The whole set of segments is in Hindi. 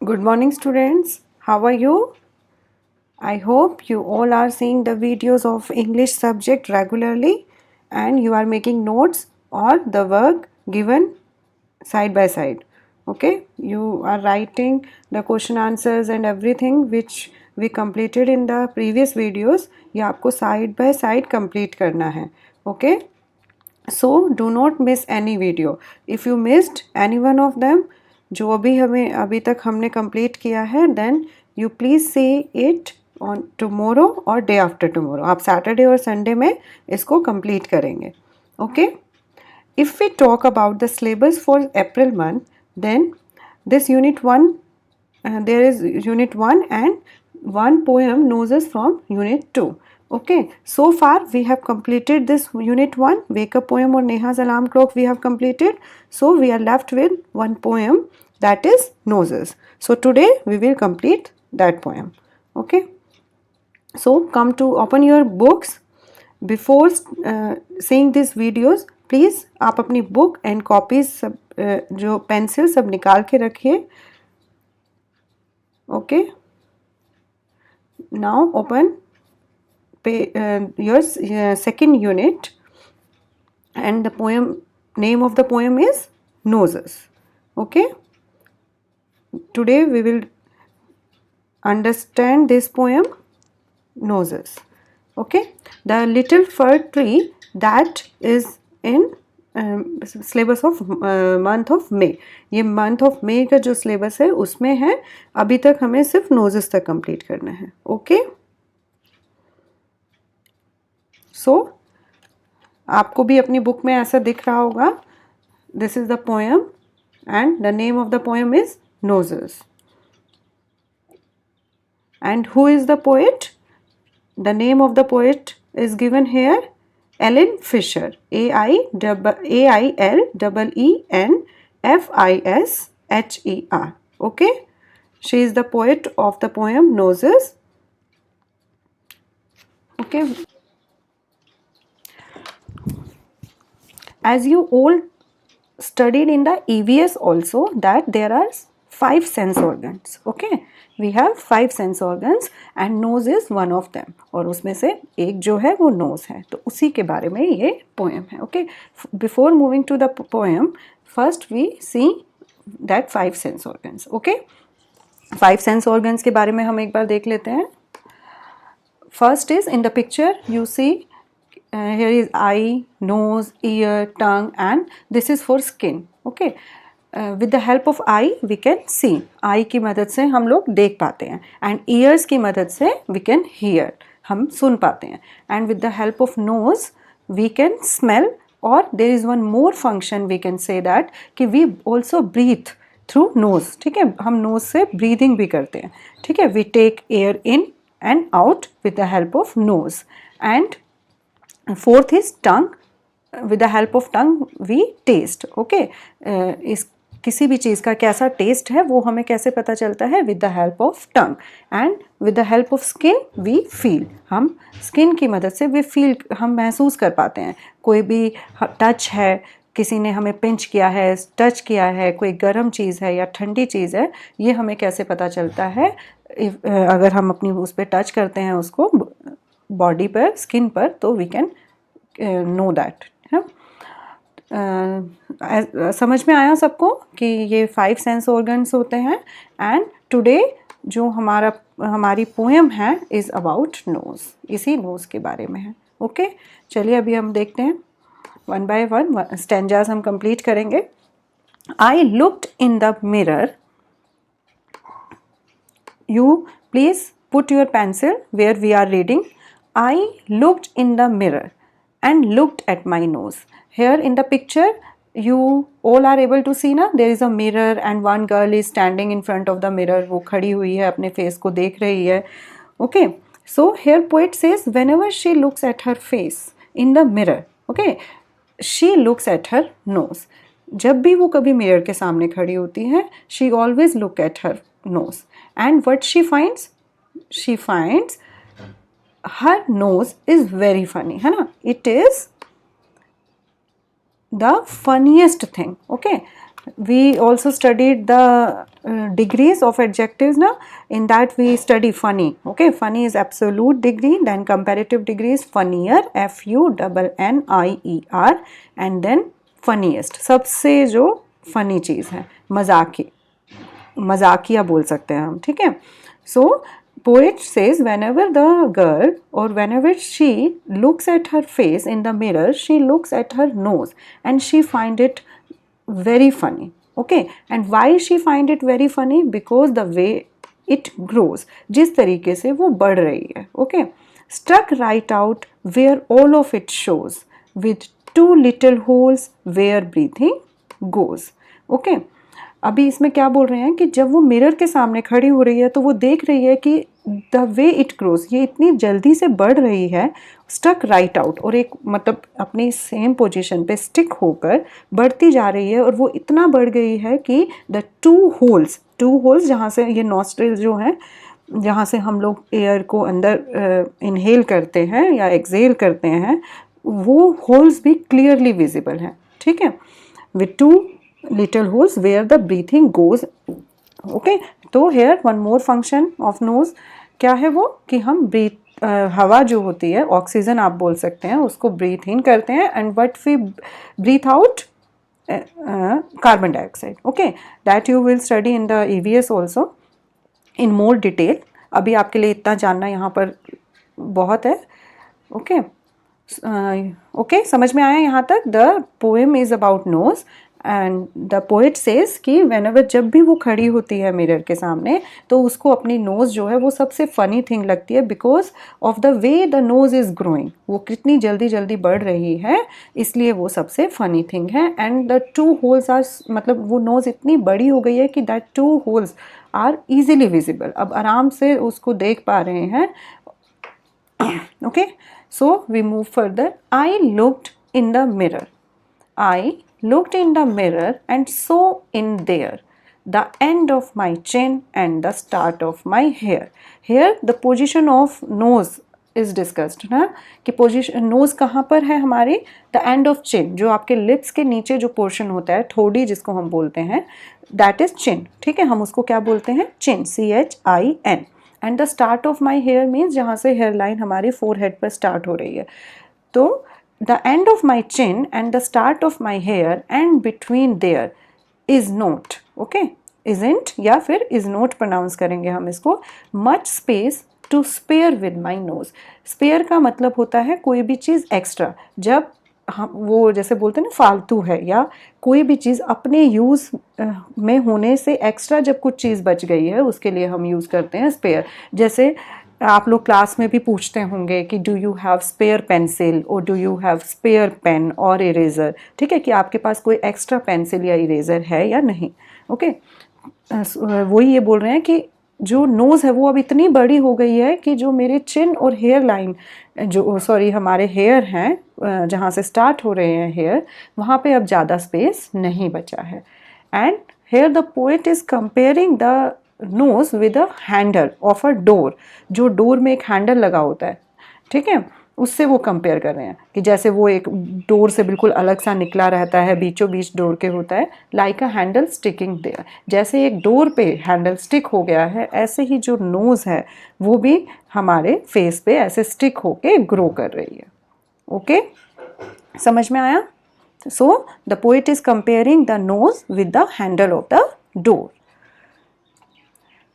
Good morning, students. How are you? I hope you all are seeing the videos of English subject regularly and you are making notes or the work given side by side. Okay, you are writing the question answers and everything which we completed in the previous videos. ये आपको side by side complete करना है. Okay, so do not miss any video. If you missed any one of them, जो भी हमें अभी तक हमने कंप्लीट किया है, then you please see it on tomorrow और day after tomorrow. आप सैटरडे और संडे में इसको कंप्लीट करेंगे. Okay, if we talk about the syllabus for April month, then this unit 1, there is unit 1 and one poem noses from unit 2. Okay, so far we have completed this unit 1, wake up poem or Neha's alarm clock we have completed. So we are left with one poem, that is noses. So today we will complete that poem. Okay, so come to open your books. Before seeing these videos, please आप अपनी बुक एंड कॉपीज सब जो पेंसिल सब निकाल के रखिए. Okay, now open your second unit and the poem name of the poem is noses. Okay, today we will understand this poem noses. Okay, the little fir tree that is in syllabus of month of May. ये month of May का जो syllabus है उसमें है. अभी तक हमें सिर्फ noses तक complete करना है. Okay, so आपको भी अपनी बुक में ऐसा दिख रहा होगा. This is the poem and the name of the poem is noses. And who is the poet? The name of the poet is given here, Ellen Fisher. AILLENFISHER. Okay, she is the poet of the poem Noses. Okay, as you all studied in the EVS also that there are 5 sense organs. Okay, we have 5 sense organs and nose is one of them. और उसमें से एक जो है वो nose है, तो उसी के बारे में ये poem है. Okay, before moving to the poem, first we see that 5 sense organs. Okay, 5 sense organs के बारे में हम एक बार देख लेते हैं. First is in the picture you see here is eye, nose, ear, tongue and this is for skin. Okay, with the help of eye we can see. eye की मदद से हम लोग देख पाते हैं and ears की मदद से we can hear, हम सुन पाते हैं. and with the help of nose we can smell, or there is one more function we can say that कि we also breathe through nose. ठीक है, हम nose से breathing भी करते हैं. ठीक है, we take air in and out with the help of nose. and fourth is tongue. with the help of tongue we taste. Okay, इस किसी भी चीज़ का कैसा टेस्ट है वो हमें कैसे पता चलता है? with the help of tongue. and with the help of skin we feel. हम स्किन की मदद से we feel, हम महसूस कर पाते हैं. कोई भी टच है, किसी ने हमें पिंच किया है, टच किया है, कोई गर्म चीज़ है या ठंडी चीज़ है, ये हमें कैसे पता चलता है? अगर हम अपनी उस पर टच करते हैं उसको बॉडी पर, स्किन पर, तो वी कैन नो दैट. समझ में आया सबको कि ये 5 सेंस ऑर्गन्स होते हैं. एंड टुडे जो हमारी पोएम है इज़ अबाउट नोज़, इसी नोज़ के बारे में है. ओके, चलिए अभी हम देखते हैं वन बाय वन स्टैंजास हम कंप्लीट करेंगे. आई looked in the mirror. You please put your pencil where we are reading. I looked in the mirror and looked at my nose. Here in the picture you all are able to see ना, there is a mirror and one girl is standing in front of the mirror. वो खड़ी हुई है, अपने face को देख रही है. Okay, so here poet says whenever she looks at her face in the mirror, okay, she looks at her nose. जब भी वो कभी मिरर के सामने खड़ी होती है, she always look at her nose. And what she finds? She finds her nose is very funny, है ना? It is the funniest thing. Okay, we also studied the degrees of adjectives now. In that we study funny. Okay, funny is absolute degree, then comparative degree is funnier, FUNNIER, and then funniest, सबसे जो funny चीज़ है, मजाकिया बोल सकते हैं हम, ठीक है. सो poet says whenever the girl or whenever she looks at her face in the mirror, she looks at her nose and she find it very funny. Okay, and why she find it very funny? Because the way it grows, जिस तरीके से वो बढ़ रही है. Okay, stuck right out where all of it shows, with two little holes where breathing goes. Okay, अभी इसमें क्या बोल रहे हैं कि जब वो मिरर के सामने खड़ी हो रही है तो वो देख रही है कि द वे इट ग्रोज, ये इतनी जल्दी से बढ़ रही है, स्टक राइट आउट, और एक मतलब अपनी सेम पोजीशन पे स्टिक होकर बढ़ती जा रही है, और वो इतना बढ़ गई है कि द टू होल्स जहाँ से ये नॉस्ट्रिल जो हैं, जहाँ से हम लोग एयर को अंदर इनहेल करते हैं या एक्सहेल करते हैं, वो होल्स भी क्लियरली विजिबल हैं. ठीक है, with to little holes where the breathing goes. Okay, तो here one more function of nose क्या है वो, कि हम हवा जो होती है, ऑक्सीजन आप बोल सकते हैं, उसको ब्रीथ इन करते हैं, and what we breathe out, carbon dioxide. Okay, that you will study in the EVS also in more detail. अभी आपके लिए इतना जानना यहाँ पर बहुत है. ओके, ओके, समझ में आया यहाँ तक? The poem is about nose and the poet says कि व्हेनेवर, जब भी वो खड़ी होती है मिरर के सामने, तो उसको अपनी नोज़ जो है वो सबसे फ़नी थिंग लगती है, because of the way the nose is growing. वो कितनी जल्दी जल्दी बढ़ रही है, इसलिए वो सबसे फ़नी थिंग है. And the two holes are, मतलब वो नोज़ इतनी बड़ी हो गई है कि that two holes are easily visible. अब आराम से उसको देख पा रहे हैं. Okay, so we move further. I looked in the mirror. I looked in the mirror and saw in there the end of my chin and the start of my hair. Here the position of nose is discussed ना, कि पोजिशन नोज कहाँ पर है हमारी, द एंड ऑफ चिन, जो आपके लिप्स के नीचे जो पोर्शन होता है, ठोड़ी जिसको हम बोलते हैं, दैट इज चिन. ठीक है, हम उसको क्या बोलते हैं, chin, CHIN. And the start of my hair means जहाँ से हेयर लाइन हमारी फोरहेड पर स्टार्ट हो रही है. तो the end of my chin and the start of my hair and between there is not. Okay, isn't या फिर is not pronounce करेंगे हम इसको. much space to spare with my nose. spare का मतलब होता है कोई भी चीज़ एक्स्ट्रा, जब हम वो जैसे बोलते हैं ना फालतू है, या कोई भी चीज़ अपने यूज़ में होने से एक्स्ट्रा जब कुछ चीज़ बच गई है, उसके लिए हम यूज़ करते हैं स्पेयर. जैसे आप लोग क्लास में भी पूछते होंगे कि do you have spare pencil और do you have spare pen और इरेज़र. ठीक है, कि आपके पास कोई एक्स्ट्रा पेंसिल या इरेज़र है या नहीं. ओके, वही ये बोल रहे हैं कि जो नोज़ है वो अब इतनी बड़ी हो गई है कि जो मेरे चिन और हेयर लाइन, जो सॉरी हमारे हेयर हैं, जहाँ से स्टार्ट हो रहे हैं हेयर, वहाँ पे अब ज़्यादा स्पेस नहीं बचा है. And here the poet is comparing the nose with a handle of a door. जो डोर में एक हैंडल लगा होता है, ठीक है, उससे वो कंपेयर कर रहे हैं कि जैसे वो एक डोर से बिल्कुल अलग सा निकला रहता है, बीचों बीच डोर के होता है, like a handle sticking there. जैसे एक डोर पे हैंडल स्टिक हो गया है, ऐसे ही जो नोज़ है वो भी हमारे फेस पे ऐसे स्टिक होके ग्रो कर रही है. ओके, समझ में आया? So the poet is comparing the nose with the handle of the door.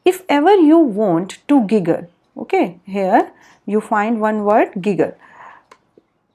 If ever you want to giggle, okay, here you find one word giggle.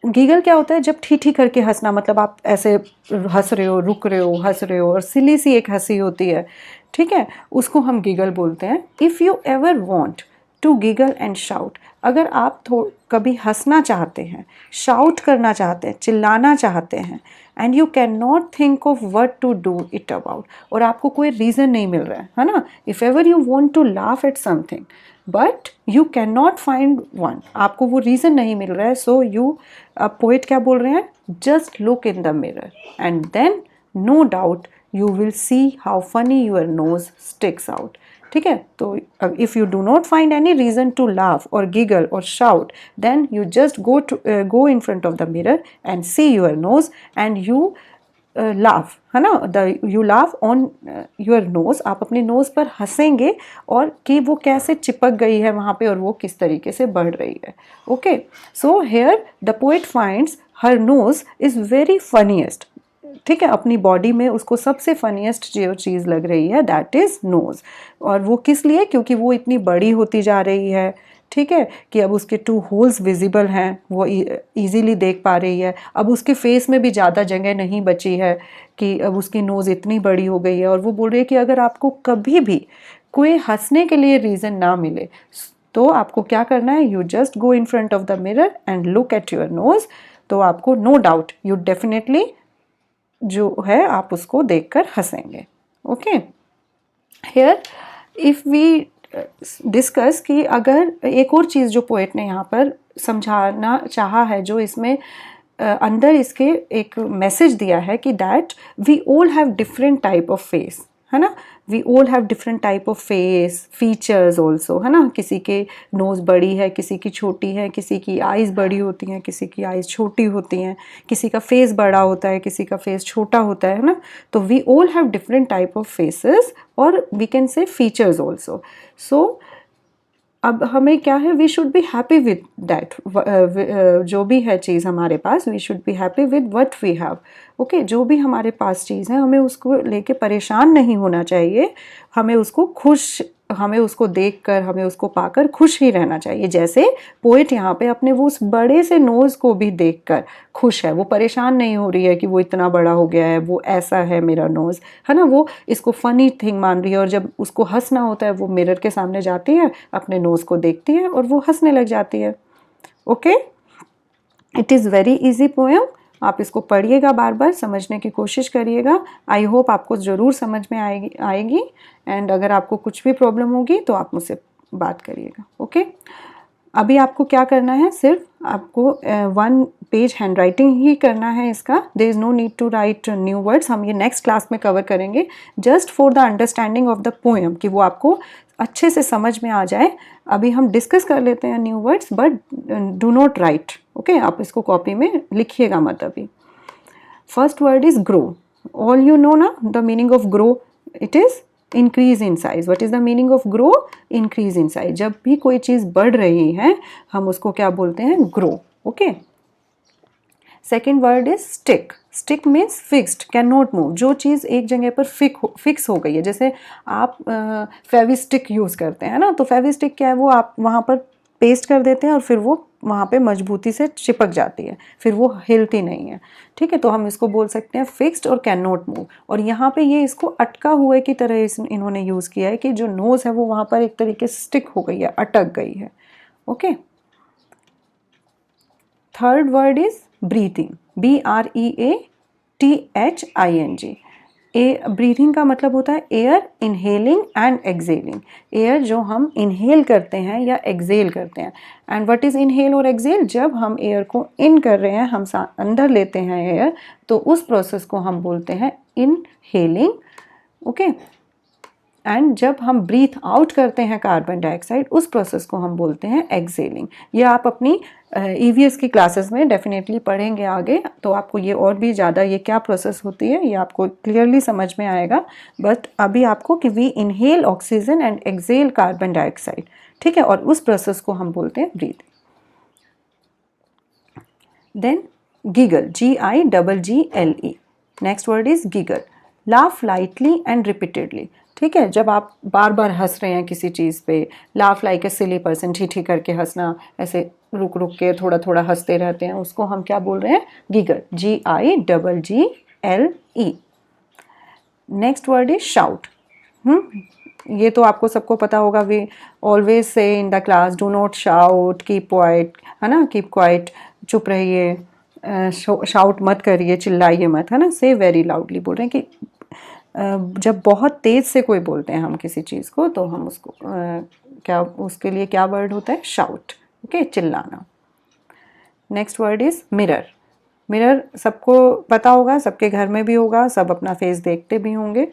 giggle क्या होता है? जब ठीठी करके हंसना, मतलब आप ऐसे हंस रहे हो, रुक रहे हो, हंस रहे हो, और सिली सी एक हंसी होती है, ठीक है, उसको हम giggle बोलते हैं. If you ever want to giggle and shout, अगर आप कभी हंसना चाहते हैं, शाउट करना चाहते हैं, चिल्लाना चाहते हैं, and you can not think of what to do it about, और आपको कोई रीज़न नहीं मिल रहा है ना. If ever you want to laugh at something but you can not find one, आपको वो रीज़न नहीं मिल रहा है, सो यू, पोएट क्या बोल रहे हैं, just look in the mirror and then no doubt you will see how funny your nose sticks out. ठीक है, तो if you do not find any reason to laugh और गिगल और shout, then you just go in front of the mirror and see your nose, and you laugh, है ना, you laugh on your nose, आप अपने नोज पर हंसेंगे और कि वो कैसे चिपक गई है वहाँ पे और वो किस तरीके से बढ़ रही है. Okay, so here the poet finds her nose is very funniest. ठीक है, अपनी बॉडी में उसको सबसे फनीएस्ट जो चीज़ लग रही है दैट इज़ नोज़. और वो किस लिए? क्योंकि वो इतनी बड़ी होती जा रही है. ठीक है, कि अब उसके 2 होल्स विजिबल हैं, वो इजीली देख पा रही है. अब उसके फेस में भी ज़्यादा जगह नहीं बची है कि अब उसकी नोज़ इतनी बड़ी हो गई है. और वो बोल रही है कि अगर आपको कभी भी कोई हंसने के लिए रीज़न ना मिले तो आपको क्या करना है, you just go in front of the mirror and look at your nose. तो आपको नो डाउट यू डेफिनेटली जो है आप उसको देखकर हंसेंगे. Okay, here if we discuss कि अगर एक और चीज़ जो पोएट ने यहाँ पर समझाना चाहा है, जो इसमें अंदर इसके एक मैसेज दिया है कि that we all have different type of face, है ना, we all have different type of face features also, है ना. किसी के नोज़ बड़ी है, किसी की छोटी है, किसी की आइज़ बड़ी होती हैं, किसी की आइज़ छोटी होती हैं, किसी का फेस बड़ा होता है, किसी का फेस छोटा होता है ना. तो we all have different type of faces और we can say features also. So अब हमें क्या है, we should be happy with that. जो भी है चीज़ हमारे पास, we should be happy with what we have. Okay, जो भी हमारे पास चीज़ है हमें उसको लेके परेशान नहीं होना चाहिए. हमें उसको देखकर, हमें उसको पाकर खुश ही रहना चाहिए. जैसे पोएट यहाँ पे अपने वो उस बड़े से नोज़ को भी देखकर खुश है. वो परेशान नहीं हो रही है कि वो इतना बड़ा हो गया है, वो ऐसा है मेरा नोज़, है ना. वो इसको फ़नी थिंग मान रही है और जब उसको हंसना होता है वो मिरर के सामने जाती है, अपने नोज़ को देखती है और वो हंसने लग जाती है. Okay, it is very easy poem. आप इसको पढ़िएगा, बार बार समझने की कोशिश करिएगा. आई होप आपको ज़रूर समझ में आएगी. एंड अगर आपको कुछ भी प्रॉब्लम होगी तो आप मुझसे बात करिएगा. ओके, अभी आपको क्या करना है, सिर्फ आपको 1 पेज हैंड राइटिंग ही करना है इसका. There is no need to write new words. हम ये नेक्स्ट क्लास में कवर करेंगे just for the understanding of the poem, कि वो आपको अच्छे से समझ में आ जाए. अभी हम डिस्कस कर लेते हैं new words, but do not write. Okay, आप इसको कॉपी में लिखिएगा मत अभी. First word is grow. All you know ना the meaning of grow. It is increase in size. What is the meaning of grow? Increase in size. जब भी कोई चीज़ बढ़ रही है हम उसको क्या बोलते हैं? Grow. Okay, second word is stick. Stick means fixed, can not move. जो चीज़ एक जगह पर फिक्स हो गई है. जैसे आप फेविस्टिक यूज़ करते हैं ना, तो फेविस्टिक क्या है, वो आप वहाँ पर पेस्ट कर देते हैं और फिर वो वहाँ पे मजबूती से चिपक जाती है, फिर वो हिलती नहीं है. ठीक है, तो हम इसको बोल सकते हैं फिक्स्ड और कैन नॉट मूव. और यहाँ पे ये इसको अटका हुए की तरह इन्होंने यूज़ किया है कि जो नोज़ है वो वहाँ पर एक तरीके से स्टिक हो गई है, अटक गई है. Okay, third word is breathing. BREATHING. Breathing का मतलब होता है air inhaling and excelling. Air जो हम इनहेल करते हैं या एक्सेल करते हैं. एंड व्हाट इज़ इनहेल और एक्सेल? जब हम एयर को इन कर रहे हैं, हम अंदर लेते हैं एयर, तो उस प्रोसेस को हम बोलते हैं इनहेलिंग. ओके, एंड जब हम ब्रीथ आउट करते हैं कार्बन डाइऑक्साइड, उस प्रोसेस को हम बोलते हैं एक्सेलिंग. ये आप अपनी EVS की क्लासेस में डेफिनेटली पढ़ेंगे आगे, तो आपको ये और भी ज़्यादा ये क्या प्रोसेस होती है ये आपको क्लियरली समझ में आएगा. बट अभी आपको कि we inhale oxygen and exhale carbon dioxide. ठीक है, और उस प्रोसेस को हम बोलते हैं breathe. Then giggle. GIGGLE. Next word is giggle. Laugh lightly and repeatedly. ठीक है, जब आप बार बार हंस रहे हैं किसी चीज़ पे, laugh like a silly person, ठीक करके हंसना, ऐसे रुक रुक के थोड़ा थोड़ा हंसते रहते हैं, उसको हम क्या बोल रहे हैं? Giggle. GIGGLE. Next word is shout. ये तो आपको सबको पता होगा. We always say in the class, do not shout, keep quiet, है ना, कीप क्वाइट, चुप रहिए, शाउट मत करिए, चिल्लाइए मत, है ना. से वेरी लाउडली बोल रहे हैं कि जब बहुत तेज़ से कोई बोलते हैं हम किसी चीज़ को, तो हम उसको क्या, उसके लिए क्या वर्ड होता है? शाउट. ओके, चिल्लाना. Next word is mirror. Mirror सबको पता होगा, सबके घर में भी होगा, सब अपना फेस देखते भी होंगे.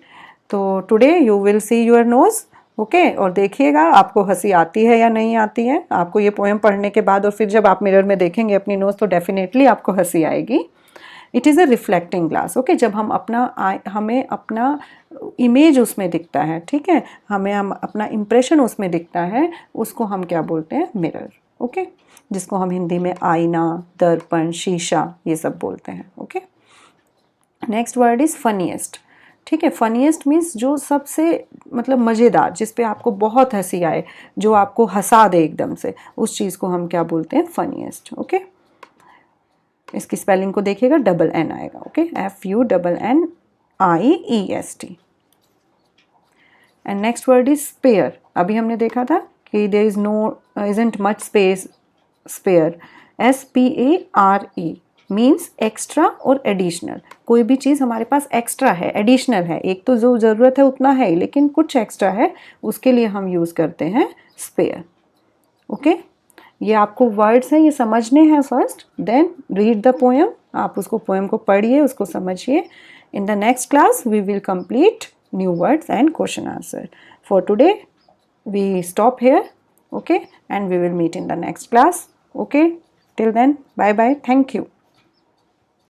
तो today you will see your nose. Okay, और देखिएगा आपको हंसी आती है या नहीं आती है. आपको ये पोएम पढ़ने के बाद और फिर जब आप मिरर में देखेंगे अपनी नोज़, तो डेफिनेटली आपको हंसी आएगी. It is a reflecting glass. Okay, जब हम हमें अपना इमेज उसमें दिखता है, ठीक है, हम अपना इम्प्रेशन उसमें दिखता है, उसको हम क्या बोलते हैं, मिरर। ओके, जिसको हम हिंदी में आईना, दर्पण, शीशा ये सब बोलते हैं। Okay, next word is funniest. ठीक है, फनीएस्ट मीन्स जो सबसे मतलब मज़ेदार, जिस पे आपको बहुत हंसी आए, जो आपको हंसा दे एकदम से, उस चीज़ को हम क्या बोलते हैं, फनीएस्ट। ओके, इसकी स्पेलिंग को देखिएगा, डबल एन आएगा। Okay, FUNNIEST। And next word is spare. अभी हमने देखा था कि there is isn't much space, spare, SPARE means extra और एडिशनल। कोई भी चीज़ हमारे पास एक्स्ट्रा है, एडिशनल है, एक तो जो ज़रूरत है उतना है ही, लेकिन कुछ एक्स्ट्रा है, उसके लिए हम यूज़ करते हैं स्पेयर। ओके, ये आपको वर्ड्स हैं, ये समझने हैं first, then read the poem. आप उसको पोएम को पढ़िए, उसको समझिए। In the next class we will complete new words and question answer. For today we stop here, okay, and we will meet in the next class. Okay, till then, bye bye, thank you.